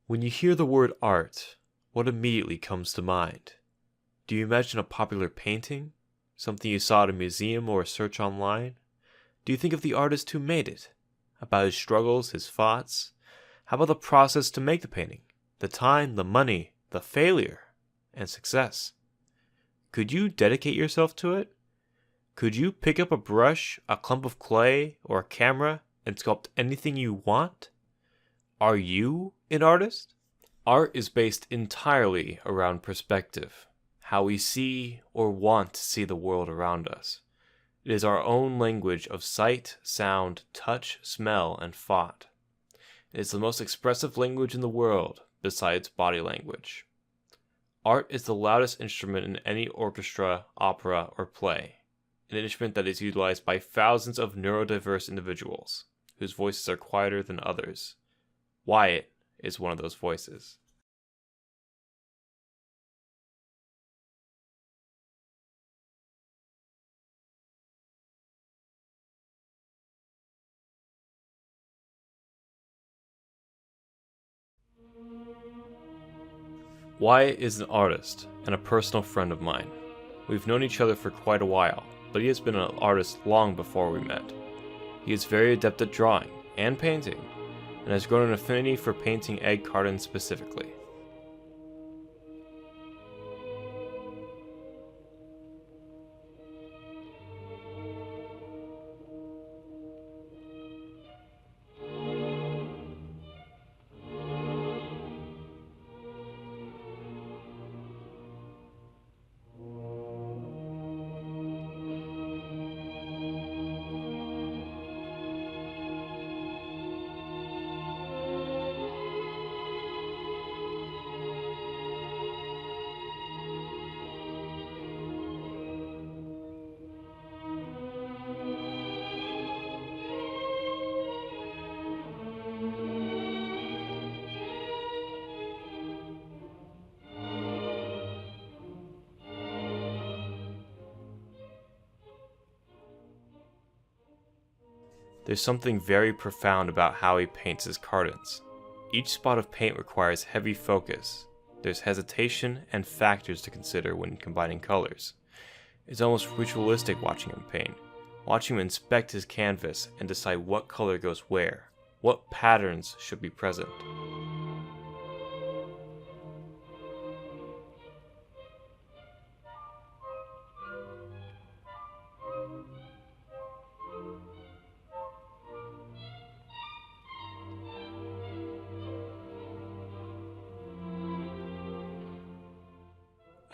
When you hear the word art, what immediately comes to mind? Do you imagine a popular painting? Something you saw at a museum or a search online? Do you think of the artist who made it? About his struggles, his thoughts? How about the process to make the painting? The time, the money, the failure, and success? Could you dedicate yourself to it? Could you pick up a brush, a clump of clay, or a camera and sculpt anything you want? Are you an artist? Art is based entirely around perspective, how we see or want to see the world around us. It is our own language of sight, sound, touch, smell, and thought. It is the most expressive language in the world, besides body language. Art is the loudest instrument in any orchestra, opera, or play, an instrument that is utilized by thousands of neurodiverse individuals, whose voices are quieter than others. Wyatt is one of those voices. Wyatt is an artist and a personal friend of mine. We've known each other for quite a while, but he has been an artist long before we met. He is very adept at drawing and painting, and has grown an affinity for painting egg cartons specifically. There's something very profound about how he paints his cartons. Each spot of paint requires heavy focus. There's hesitation and factors to consider when combining colors. It's almost ritualistic watching him paint, watching him inspect his canvas and decide what color goes where, what patterns should be present.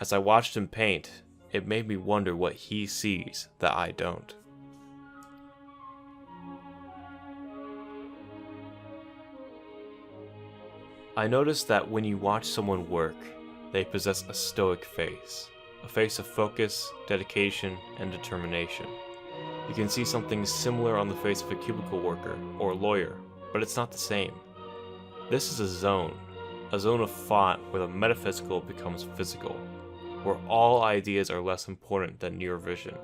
As I watched him paint, it made me wonder what he sees that I don't. I noticed that when you watch someone work, they possess a stoic face, a face of focus, dedication, and determination. You can see something similar on the face of a cubicle worker or lawyer, but it's not the same. This is a zone of thought where the metaphysical becomes physical, where all ideas are less important than your vision.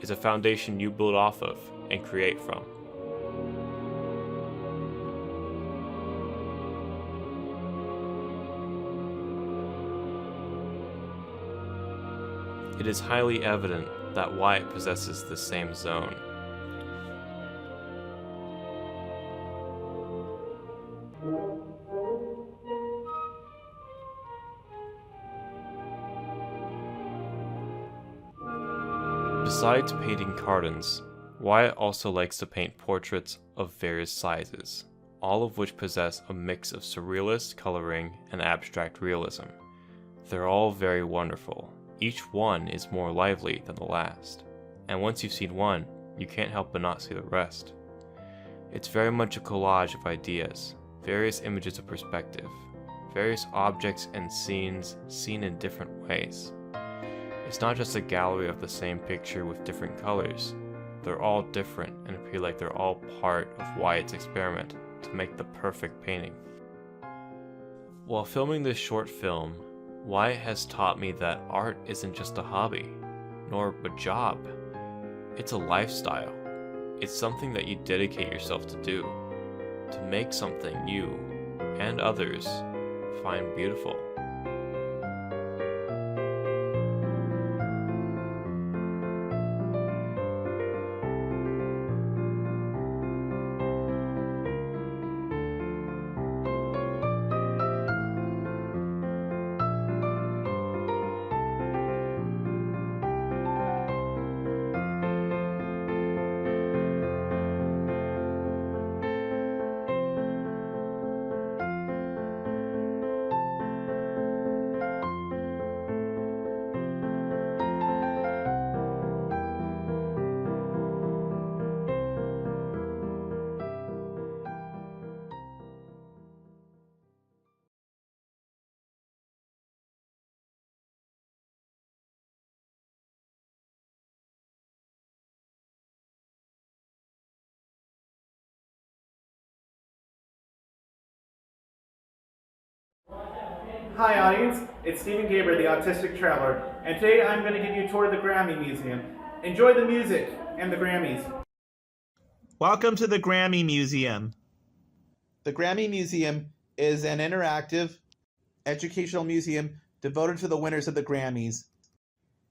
It's a foundation you build off of and create from. It is highly evident that Wyatt possesses the same zone. Besides painting cartons, Wyatt also likes to paint portraits of various sizes, all of which possess a mix of surrealist coloring and abstract realism. They're all very wonderful. Each one is more lively than the last, and once you've seen one, you can't help but not see the rest. It's very much a collage of ideas, various images of perspective, various objects and scenes seen in different ways. It's not just a gallery of the same picture with different colors. They're all different and appear like they're all part of Wyatt's experiment to make the perfect painting. While filming this short film, Wyatt has taught me that art isn't just a hobby, nor a job. It's a lifestyle. It's something that you dedicate yourself to do. To make something you and others find beautiful. Hi audience, it's Stephen Gaiber, the Autistic Traveler, and today I'm going to give you a tour of the Grammy Museum. Enjoy the music and the Grammys. Welcome to the Grammy Museum. The Grammy Museum is an interactive, educational museum devoted to the winners of the Grammys.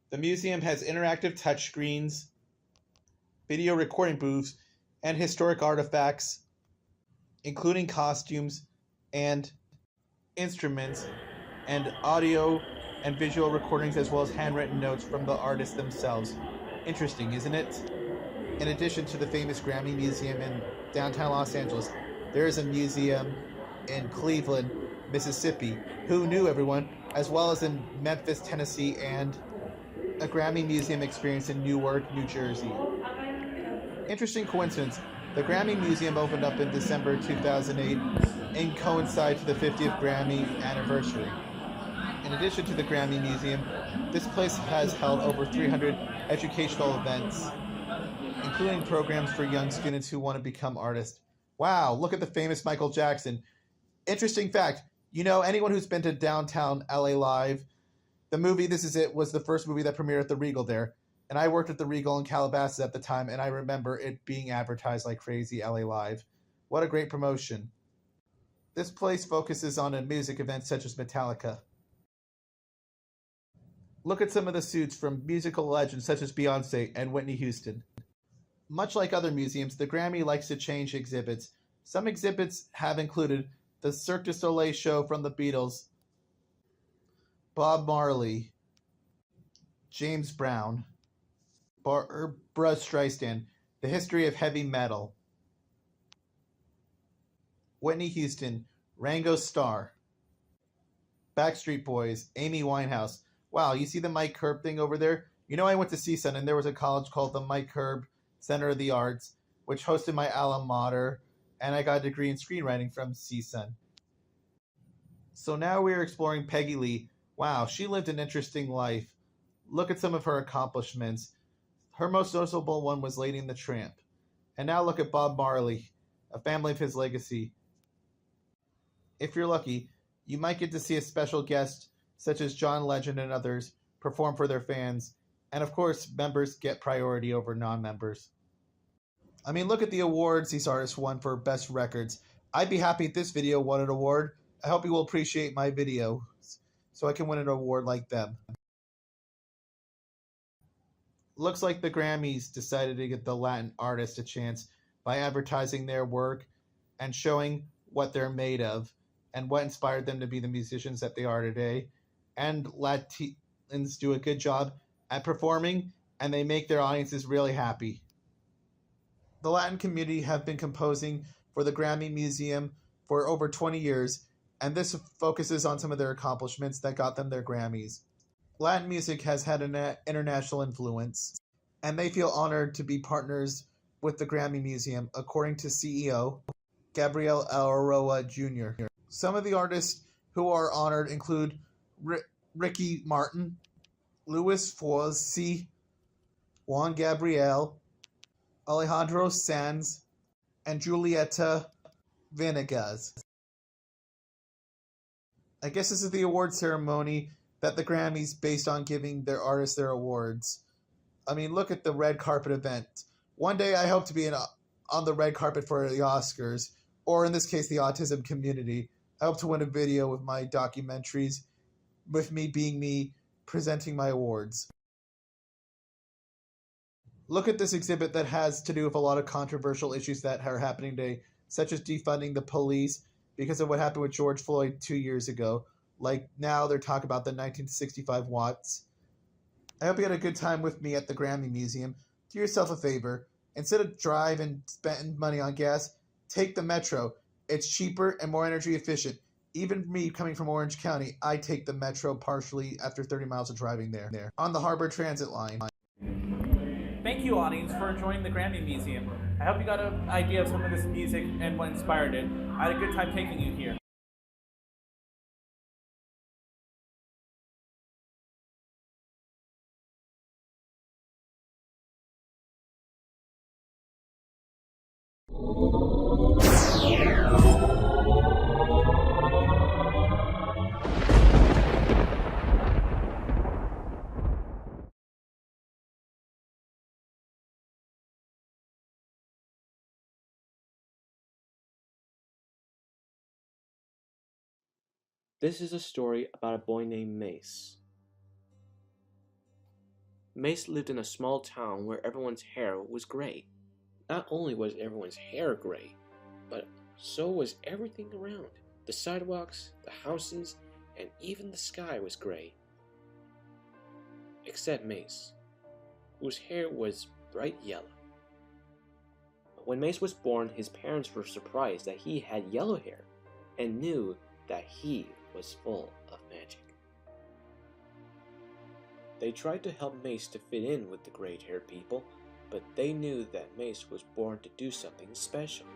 The museum has interactive touchscreens, video recording booths, and historic artifacts, including costumes and instruments, and audio and visual recordings, as well as handwritten notes from the artists themselves. Interesting, isn't it? In addition to the famous Grammy Museum in downtown Los Angeles, there is a museum in Cleveland, Mississippi. Who knew, everyone? As well as in Memphis, Tennessee, and a Grammy Museum experience in Newark, New Jersey. Interesting coincidence. The Grammy Museum opened up in December 2008 and coincides with the 50th Grammy anniversary. In addition to the Grammy Museum, this place has held over 300 educational events, including programs for young students who want to become artists. Wow, look at the famous Michael Jackson. Interesting fact, you know, anyone who's been to downtown LA Live, the movie This Is It was the first movie that premiered at the Regal there. And I worked at the Regal in Calabasas at the time, and I remember it being advertised like crazy, LA Live. What a great promotion. This place focuses on music events such as Metallica. Look at some of the suits from musical legends such as Beyonce and Whitney Houston. Much like other museums, the Grammy likes to change exhibits. Some exhibits have included the Cirque du Soleil show from the Beatles, Bob Marley, James Brown, Barbra Streisand, the history of heavy metal, Whitney Houston, Ringo Starr, Backstreet Boys, Amy Winehouse. Wow, you see the Mike Herb thing over there? You know, I went to CSUN, and there was a college called the Mike Herb Center of the Arts, which hosted my alma mater, and I got a degree in screenwriting from CSUN. So now we're exploring Peggy Lee. Wow, she lived an interesting life. Look at some of her accomplishments. Her most noticeable one was Lady and the Tramp. And now look at Bob Marley, a family of his legacy. If you're lucky, you might get to see a special guest such as John Legend and others perform for their fans. And of course, members get priority over non-members. I mean, look at the awards these artists won for best records. I'd be happy if this video won an award. I hope you will appreciate my videos so I can win an award like them. Looks like the Grammys decided to give the Latin artists a chance by advertising their work and showing what they're made of and what inspired them to be the musicians that they are today. And Latins do a good job at performing, and they make their audiences really happy. The Latin community have been composing for the Grammy Museum for over 20 years, and this focuses on some of their accomplishments that got them their Grammys. Latin music has had an international influence, and they feel honored to be partners with the Grammy Museum, according to CEO Gabriel Aroa Jr. Some of the artists who are honored include Ricky Martin, Luis Fonsi, Juan Gabriel, Alejandro Sanz, and Julieta Venegas. I guess this is the award ceremony that the Grammys based on giving their artists their awards. I mean, look at the red carpet event. One day I hope to be on the red carpet for the Oscars, or in this case, the autism community. I hope to win a video with my documentaries, with me being me presenting my awards. Look at this exhibit that has to do with a lot of controversial issues that are happening today, such as defunding the police because of what happened with George Floyd 2 years ago. Like now they're talking about the 1965 watts. I hope you had a good time with me at the Grammy Museum. Do yourself a favor. Instead of drive and spend money on gas, take the metro. It's cheaper and more energy efficient. Even me coming from Orange County, I take the metro partially after 30 miles of driving there. On the Harbor Transit line. Thank you, audience, for joining the Grammy Museum. I hope you got an idea of some of this music and what inspired it. I had a good time taking you here. This is a story about a boy named Mace. Mace lived in a small town where everyone's hair was gray. Not only was everyone's hair gray, but so was everything around. The sidewalks, the houses, and even the sky was gray. Except Mace, whose hair was bright yellow. When Mace was born, his parents were surprised that he had yellow hair and knew that he was full of magic. They tried to help Mace to fit in with the gray-haired people, but they knew that Mace was born to do something special.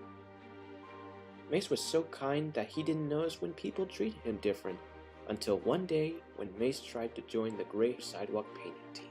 Mace was so kind that he didn't notice when people treated him different, until one day when Mace tried to join the gray sidewalk painting team.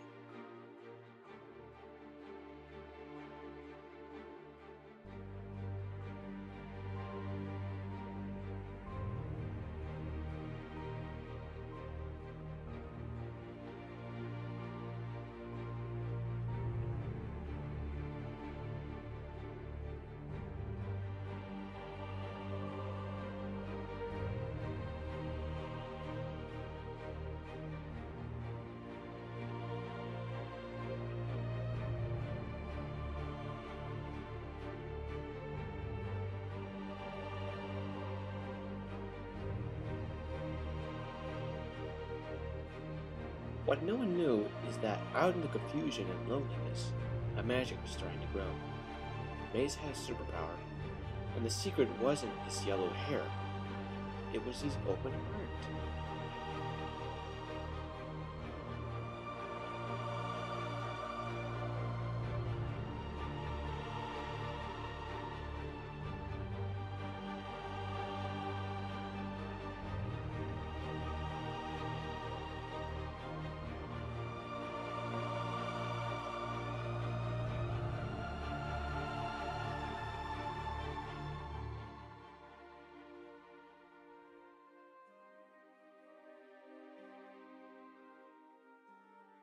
What no one knew is that out in the confusion and loneliness, a magic was starting to grow. Mace had a superpower, and the secret wasn't his yellow hair, it was his open heart.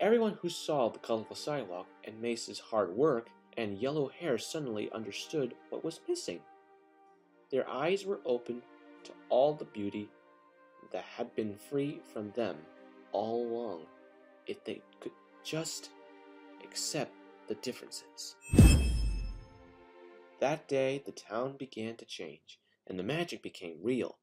Everyone who saw the colorful sidewalk and Mace's hard work and yellow hair suddenly understood what was missing. Their eyes were open to all the beauty that had been free from them all along, if they could just accept the differences. That day, the town began to change, and the magic became real.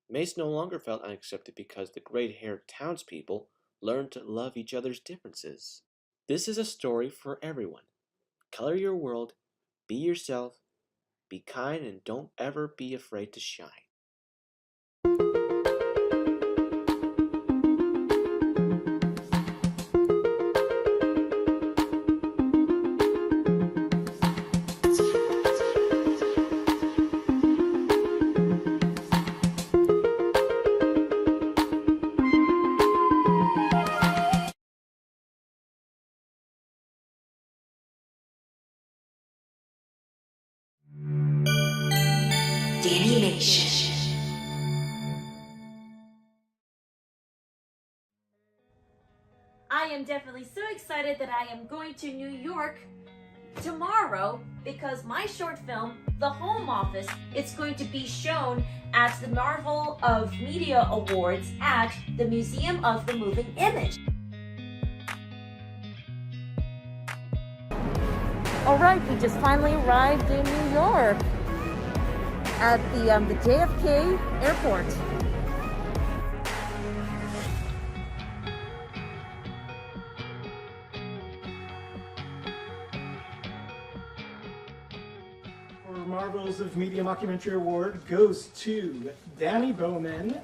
Mace no longer felt unaccepted because the gray-haired townspeople learned to love each other's differences. This is a story for everyone. Color your world, be yourself, be kind, and don't ever be afraid to shine. Animation. I am definitely so excited that I am going to New York tomorrow, because my short film, The Home Office, it's going to be shown at the Marvel of Media Awards at the Museum of the Moving Image. All right, we just finally arrived in New York at the JFK airport. For Marvels of Media Mockumentary Award goes to Dani Bowman.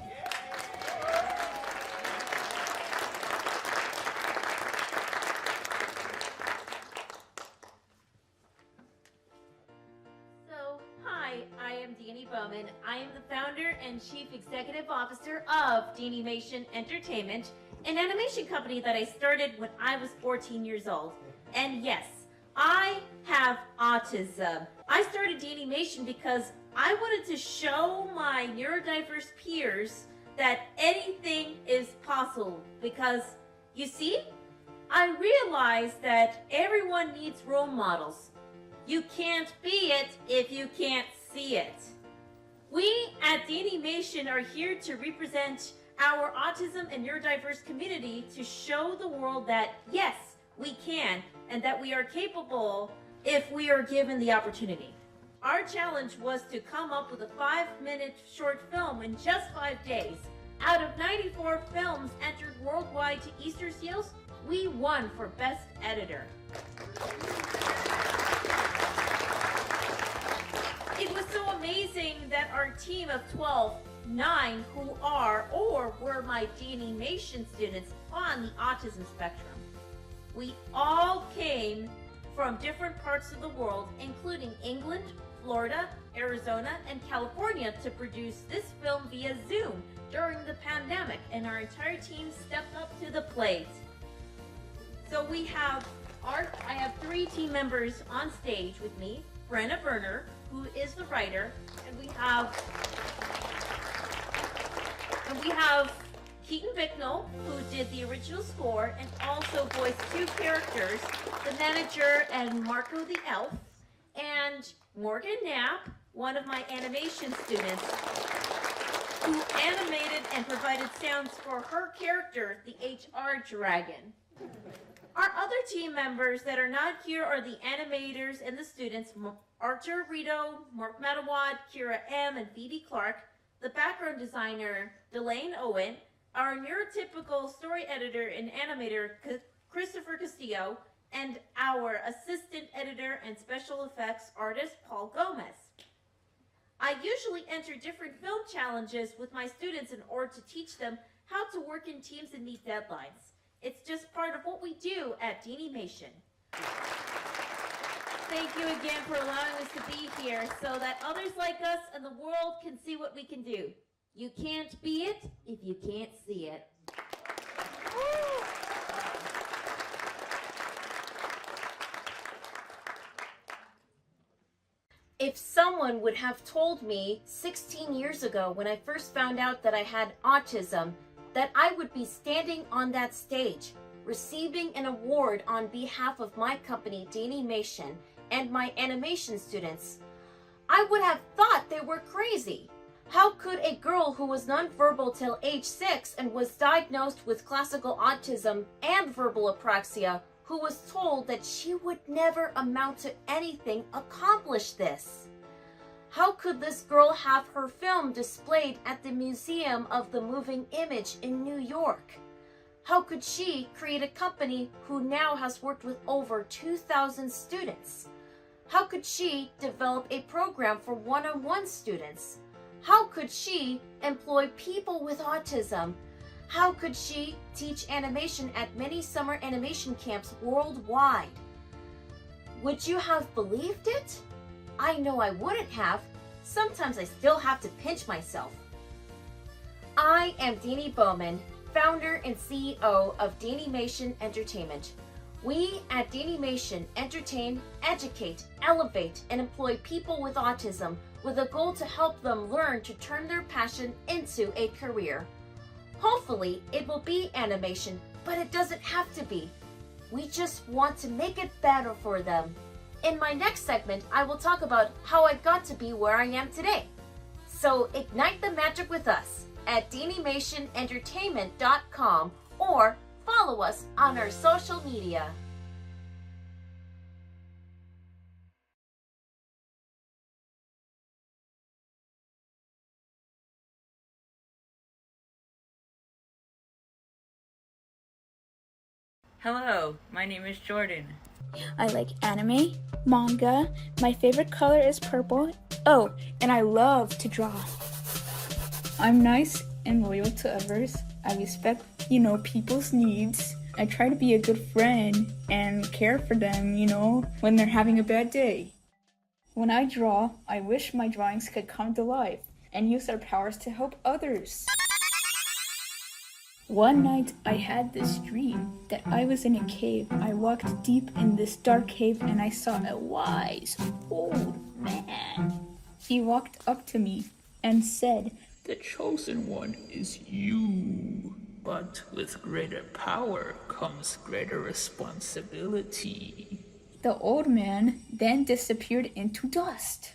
I am Dani Bowman. I am the founder and chief executive officer of Animation Entertainment, an animation company that I started when I was 14 years old. And yes, I have autism. I started Animation because I wanted to show my neurodiverse peers that anything is possible. Because, you see, I realized that everyone needs role models. You can't be it if you can't see it. We at Animation are here to represent our autism and neurodiverse community to show the world that yes, we can, and that we are capable if we are given the opportunity. Our challenge was to come up with a 5-minute short film in just 5 days. Out of 94 films entered worldwide to Easter seals, we won for Best Editor. It was so amazing that our team of 9 who are or were my Animation students on the autism spectrum. We all came from different parts of the world, including England, Florida, Arizona, and California, to produce this film via Zoom during the pandemic, and our entire team stepped up to the plate. So we have I have 3 team members on stage with me, Brenna Berner, who is the writer, and we have Keaton Bicknell, who did the original score and also voiced 2 characters, the manager and Marco the elf, and Morgan Knapp, one of my animation students, who animated and provided sounds for her character, the HR Dragon. Our other team members that are not here are the animators and the students, Archer Rito, Mark Matawad, Kira M, and Phoebe Clark, the background designer, Delane Owen, our neurotypical story editor and animator, Christopher Castillo, and our assistant editor and special effects artist, Paul Gomez. I usually enter different film challenges with my students in order to teach them how to work in teams and meet deadlines. It's just part of what we do at Animation. Thank you again for allowing us to be here so that others like us and the world can see what we can do. You can't be it if you can't see it. If someone would have told me 16 years ago when I first found out that I had autism, that I would be standing on that stage, receiving an award on behalf of my company, Animation, and my animation students, I would have thought they were crazy. How could a girl who was nonverbal till age 6 and was diagnosed with classical autism and verbal apraxia, who was told that she would never amount to anything, accomplish this? How could this girl have her film displayed at the Museum of the Moving Image in New York? How could she create a company who now has worked with over 2,000 students? How could she develop a program for one-on-one students? How could she employ people with autism? How could she teach animation at many summer animation camps worldwide? Would you have believed it? I know I wouldn't have. Sometimes I still have to pinch myself. I am Dani Bowman, founder and CEO of Animation Entertainment. We at Animation entertain, educate, elevate, and employ people with autism with a goal to help them learn to turn their passion into a career. Hopefully, it will be animation, but it doesn't have to be. We just want to make it better for them. In my next segment, I will talk about how I got to be where I am today. So ignite the magic with us at DanimationEntertainment.com or follow us on our social media. Hello, my name is Jordan. I like anime, manga, my favorite color is purple. Oh, and I love to draw. I'm nice and loyal to others. I respect, people's needs. I try to be a good friend and care for them, when they're having a bad day. When I draw, I wish my drawings could come to life and use their powers to help others. One night, I had this dream that I was in a cave. I walked deep in this dark cave and I saw a wise old man. He walked up to me and said, "The chosen one is you, but with greater power comes greater responsibility." The old man then disappeared into dust.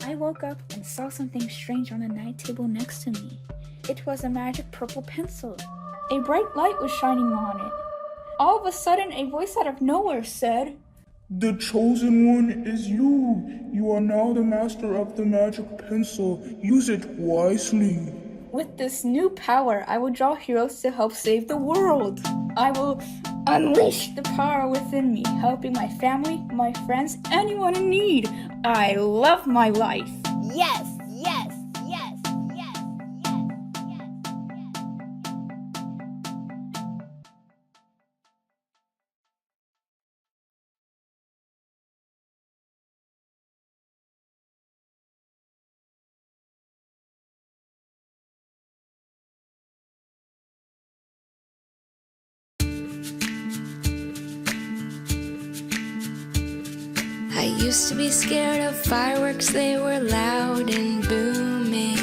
I woke up and saw something strange on the night table next to me. It was a magic purple pencil. A bright light was shining on it. All of a sudden, a voice out of nowhere said, "The chosen one is you. You are now the master of the magic pencil. Use it wisely." With this new power, I will draw heroes to help save the world. I will unleash the power within me, helping my family, my friends, anyone in need. I love my life. Yes, yes, yes, yes, yes, yes, yes. I used to be scared of fireworks, they were loud and booming.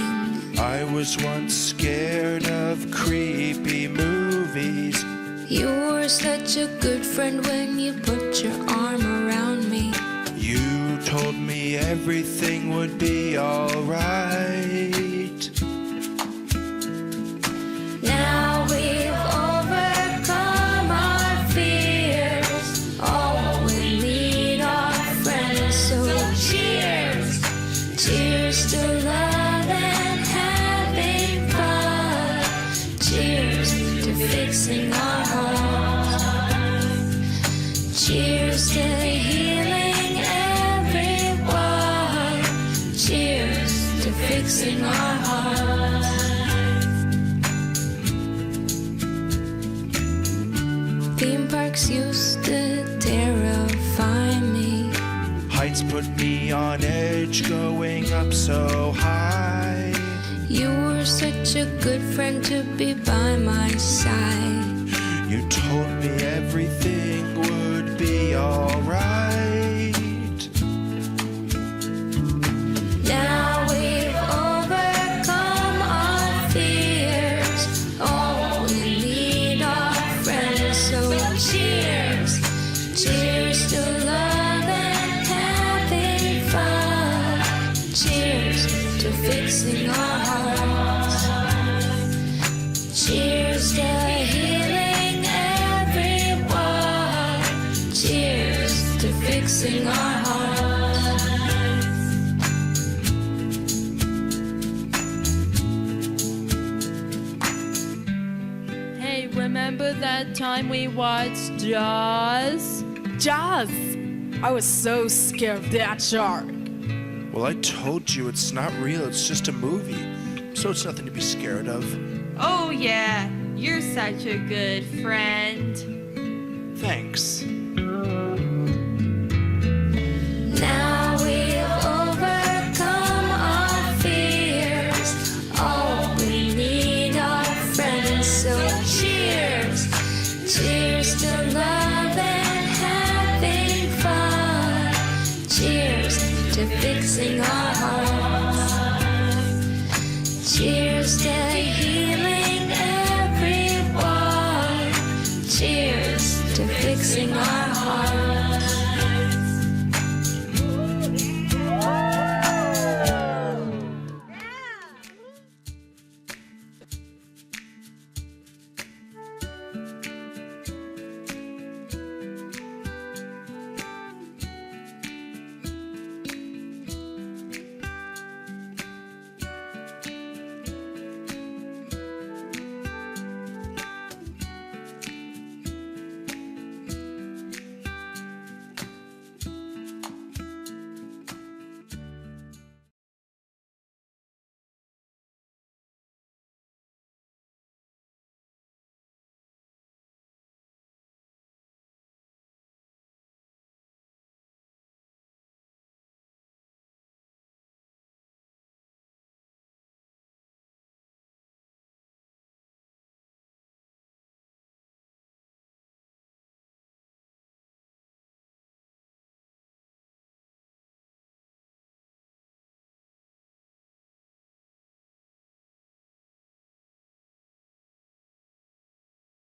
I was once scared of creepy movies. You were such a good friend when you put your arm around me. You told me everything would be alright. Now we've overcome our fears. All we need are friends, so cheers. Cheers to love and having fun. Cheers to fixing our hearts. Cheers to healing everyone. Cheers to fixing our hearts. Theme parks used to terrify me. Heights put me on edge, going up so high. You were such a good friend to be by my side. You told me everything would be alright. Now we've overcome our fears. All we need are friends, so cheers. Cheers to love and having fun. Cheers to fixing our hearts. Cheers to healing everyone. Cheers to fixing our hearts. Hey, remember that time we watched Jaws? Jaws! I was so scared of that shark. Well, I told you it's not real, it's just a movie. So it's nothing to be scared of. Oh yeah, you're such a good friend. Thanks. Now we've overcome our fears. All we need are friends, so cheers. Cheers to love and having fun. Cheers to fixing our